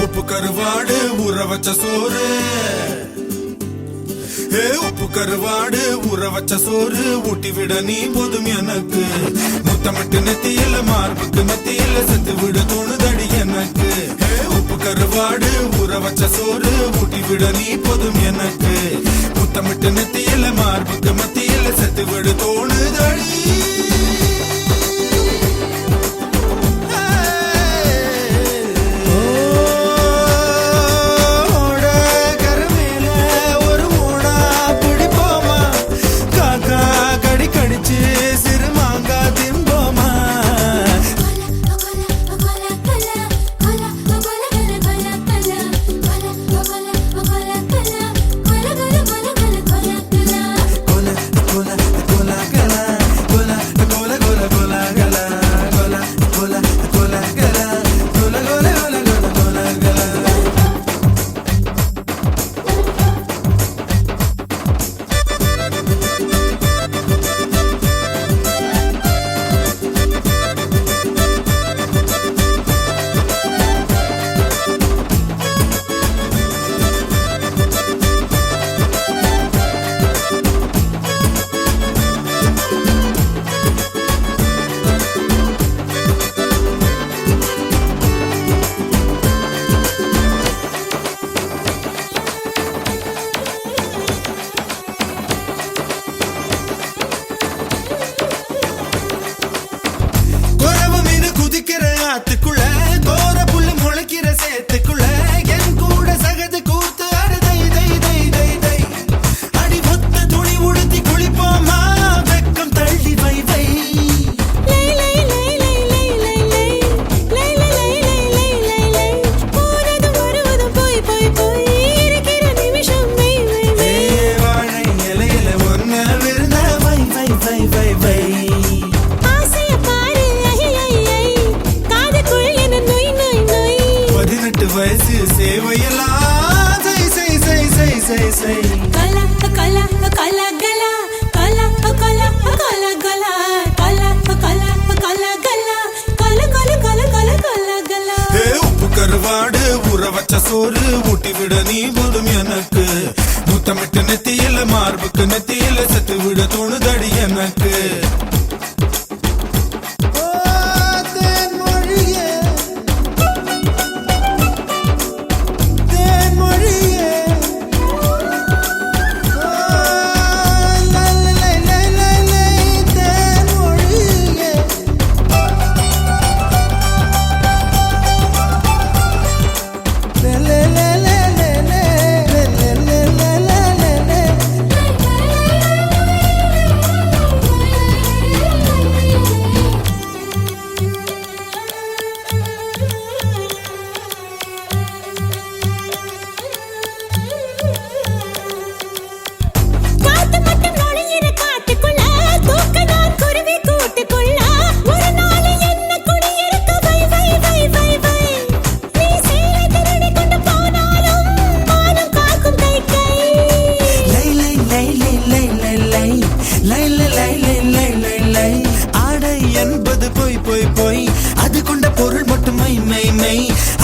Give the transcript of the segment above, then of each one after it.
உப்பு கருவாடு ஊற வச்ச சோறு, உப்பு கருவாடு ஊற வச்ச சோறு ஊட்டி விட நீ போதும் எனக்கு. முத்தமிட்டு நெத்தியில மார்புக்கு மத்தியில செத்து விட தோணுதடி எனக்கு. உப்பு கருவாடு ஊற வச்ச சோறு ஊட்டி விட நீ போதும் எனக்கு. முத்தமிட்டு நெத்தியில மார்புக்கு மத்தியில செத்து விட தோணுதடி. ஆத்துக்குள்ள கோர புல்லு முளைக்கிற சேத்துக்குள்ள என் கூட சகது கூத்து அறுதை தை தை தை தை. அடி மொத்த துணி உடுத்தி குளிப்போமா வெக்கம் தள்ளி வை வை. வாழை இலையில ஒன்ன விருந்த வை வை வை வை வை. வயசு சேவையெல்லாம் செய் செய் செய் செய் செய் செய். கலா கலா கலா கலா கலா கலா கலா கலா கலா கலா கலா கலா கலா கலா கலா கலா கலா கலா. உப்பு கருவாடு ஊற வச்ச சோறு ஊட்டி விட நீ போதும் எனக்கு. முத்தமிட்டு நெத்தியில மார்புக்கு நெத்தியில செத்து விட தோணுதடி எனக்கு. ஆடை என்பது போய் போய் போய் அது கொண்ட பொருள் மட்டும் மை மை மை.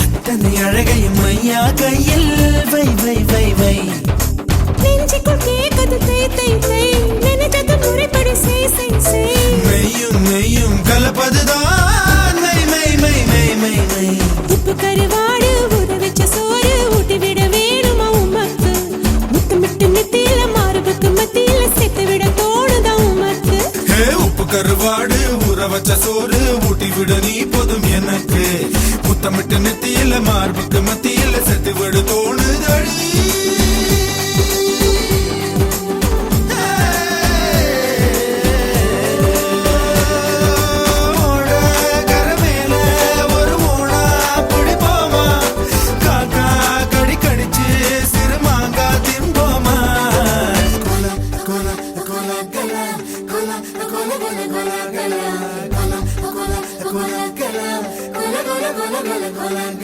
அத்தனை அழகையும் மையா கையில் வை வை வை வை. நெஞ்சுக்குள் கேட்கது தை தை தை நினைச்சது முறைப்படி செய் செய் செய். மெய்யும் மெய்யும் கலப்பதுதான் மை மை மை மை மை மை. உப்பு கருவாடு ஊற வச்ச சோறு ஊட்டி விட வேணுமா உமக்கு. முத்தமிட்டு நெத்தியில மார்புக்கு மத்தியில சேர்த்து விட தோணுதா உமக்கு. உப்பு கருவாடு ஊற வச்ச சோறு ஊட்டி விட நீ போதும் எனக்கு முத்தமிட்டு நெத்தியில மார்புக்கு மத்தியில செத்து விடு தோணுதடி Cola,